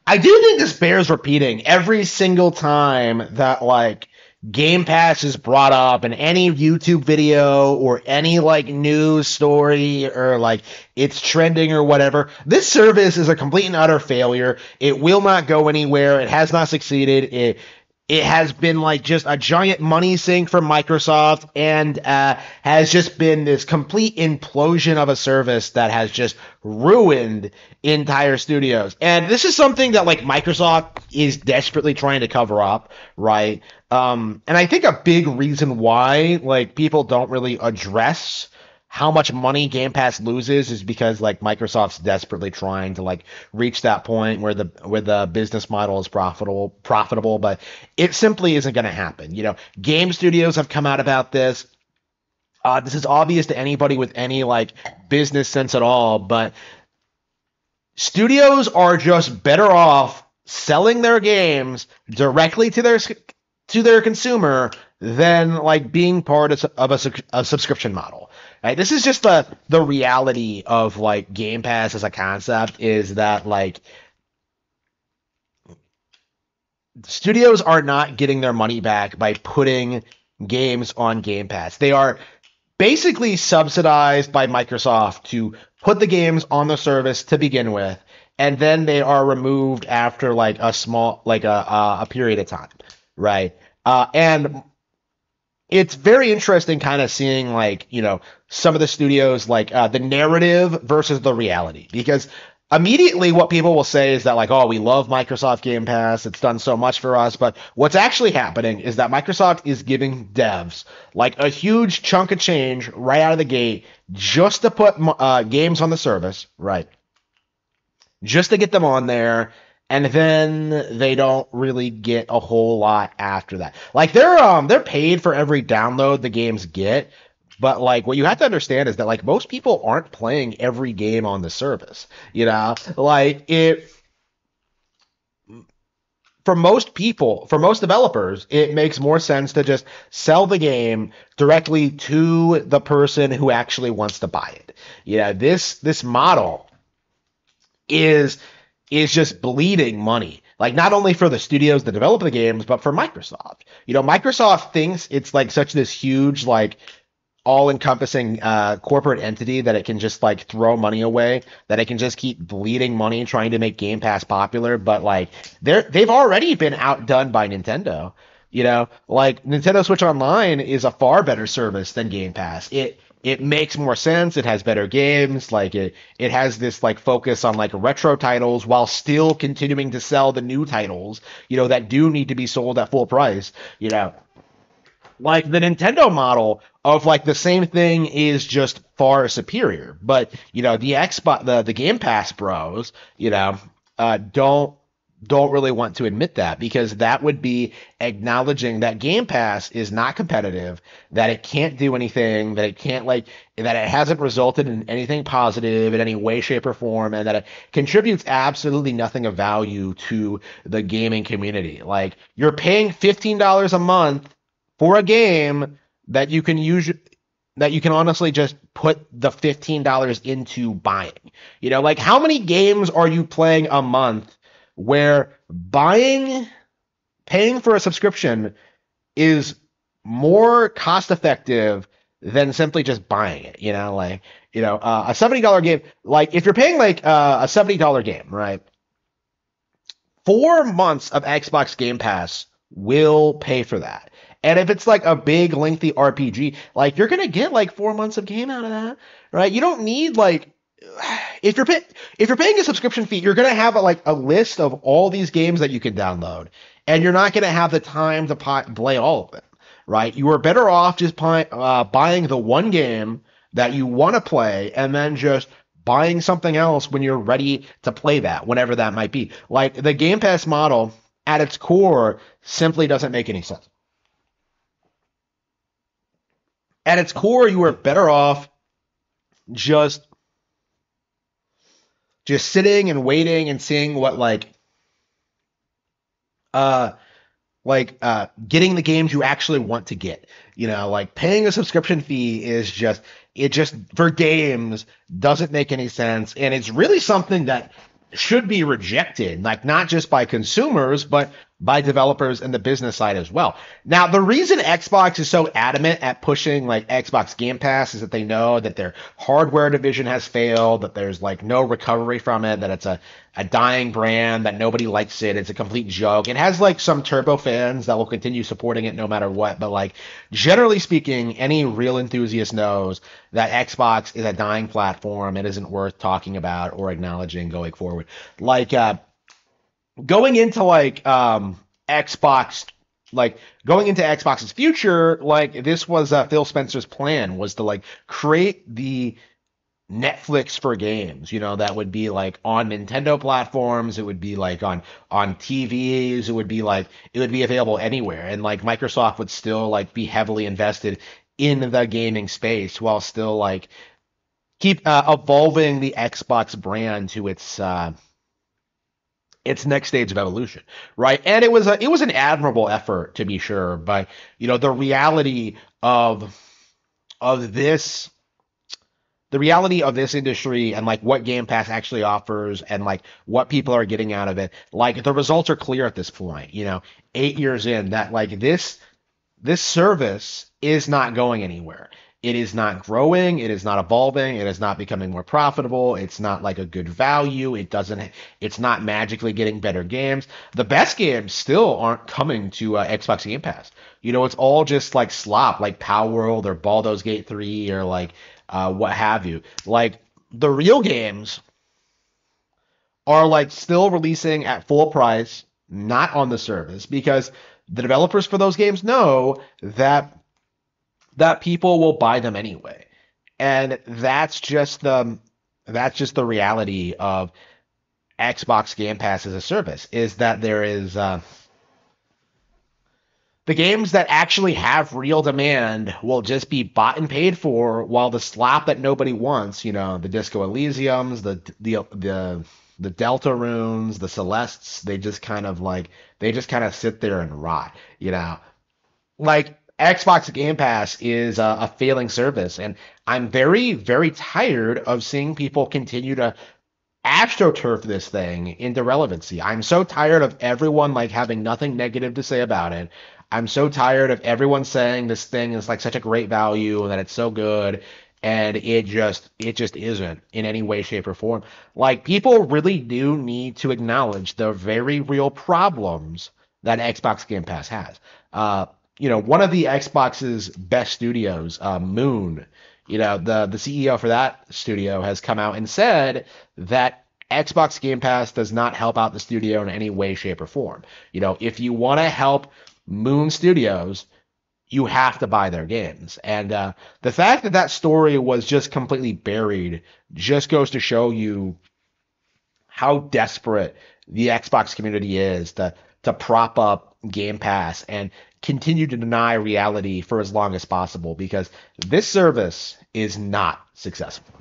I do think this bears repeating every single time that like Game Pass is brought up in any YouTube video or any like news story or like it's trending or whatever. This service is a complete and utter failure. It will not go anywhere. It has not succeeded. It has been like just a giant money sink for Microsoft and has just been this complete implosion of a service that has just ruined entire studios. And this is something that like Microsoft is desperately trying to cover up, right? And I think a big reason why like people don't really address how much money Game Pass loses is because like Microsoft's desperately trying to like reach that point where the business model is profitable, but it simply isn't going to happen. You know, game studios have come out about this. This is obvious to anybody with any like business sense at all, but studios are just better off selling their games directly to their consumer than like being part of a subscription model. Right? This is just the reality of like Game Pass as a concept is that like studios are not getting their money back by putting games on Game Pass. They are basically subsidized by Microsoft to put the games on the service to begin with, and then they are removed after like a small like a period of time, right? And it's very interesting kind of seeing like, you know, some of the studios like the narrative versus the reality because immediately what people will say is that like, oh, we love Microsoft Game Pass, it's done so much for us, but what's actually happening is that Microsoft is giving devs like a huge chunk of change right out of the gate just to put games on the service, right? Just to get them on there, and then they don't really get a whole lot after that. Like they're paid for every download the games get, but like what you have to understand is that like most people aren't playing every game on the service. You know, like it for most people, for most developers, it makes more sense to just sell the game directly to the person who actually wants to buy it. You know, this model is just bleeding money. Like not only for the studios that develop the games, but for Microsoft. You know, Microsoft thinks it's like such this huge, like all-encompassing corporate entity that it can just like throw money away, that it can just keep bleeding money trying to make Game Pass popular. But like they've already been outdone by Nintendo. You know, like Nintendo Switch Online is a far better service than Game Pass. It makes more sense. It has better games. Like it has this like focus on like retro titles while still continuing to sell the new titles, you know, that do need to be sold at full price. You know, like the Nintendo model of like the same thing is just far superior. But you know, the Xbox, the Game Pass bros, you know, don't really want to admit that because that would be acknowledging that Game Pass is not competitive, that it can't do anything, that it can't like that it hasn't resulted in anything positive in any way, shape, or form, and that it contributes absolutely nothing of value to the gaming community. Like you're paying $15 a month for a game that you can use that you can honestly just put the $15 into buying. You know, like how many games are you playing a month where paying for a subscription is more cost effective than simply just buying it, you know, like, you know, a $70 game, like if you're paying like a $70 game, right? 4 months of Xbox Game Pass will pay for that. And if it's like a big lengthy RPG, like you're gonna get like 4 months of game out of that, right? You don't need like if you're paying a subscription fee, you're gonna have like a list of all these games that you can download, and you're not gonna have the time to play all of them, right? You are better off just buying the one game that you want to play, and then just buying something else when you're ready to play that, whenever that might be. Like the Game Pass model, at its core, simply doesn't make any sense. At its core, you are better off just sitting and waiting and seeing what uh getting the games you actually want to get. You know, like paying a subscription fee is just for games doesn't make any sense, and it's really something that should be rejected, like not just by consumers, but by developers and the business side as well. Now, the reason Xbox is so adamant at pushing like Xbox Game Pass is that they know that their hardware division has failed, that there's like no recovery from it, that it's a dying brand, that nobody likes it, it's a complete joke. It has like some turbo fans that will continue supporting it no matter what, but like generally speaking, any real enthusiast knows that Xbox is a dying platform. It isn't worth talking about or acknowledging going forward. Like going into Xbox, like going into Xbox's future, like this was Phil Spencer's plan was to like create the Netflix for games, that would be like on Nintendo platforms, it would be like on TVs, it would be available anywhere, and like Microsoft would still like be heavily invested in the gaming space while still like keep evolving the Xbox brand to its next stage of evolution, right? And it was an admirable effort to be sure, but the reality of this industry and like what Game Pass actually offers and like what people are getting out of it, like the results are clear at this point. 8 years in, that like this service is not going anywhere. It is not growing. It is not evolving. It is not becoming more profitable. It's not like a good value. It's not magically getting better games. The best games still aren't coming to Xbox Game Pass. It's all just like slop, like Power World or Baldur's Gate 3 or like what have you. Like the real games are like still releasing at full price, not on the service, because the developers for those games know that people will buy them anyway. And that's just the reality of Xbox Game Pass as a service, is that there is the games that actually have real demand will just be bought and paid for, while the slop that nobody wants, the Disco Elysiums, the Delta Runes, the Celestes, they just kind of sit there and rot, like Xbox Game Pass is a failing service, and I'm very, very tired of seeing people continue to astroturf this thing into relevancy. I'm so tired of everyone like having nothing negative to say about it. I'm so tired of everyone saying this thing is like such a great value and that it's so good, and it just isn't in any way, shape, or form. Like people really do need to acknowledge the very real problems that Xbox Game Pass has. One of the Xbox's best studios, Moon, the CEO for that studio has come out and said that Xbox Game Pass does not help out the studio in any way, shape, or form. If you want to help Moon Studios, you have to buy their games. And the fact that that story was just completely buried just goes to show you how desperate the Xbox community is to prop up Game Pass and continue to deny reality for as long as possible, because this service is not successful.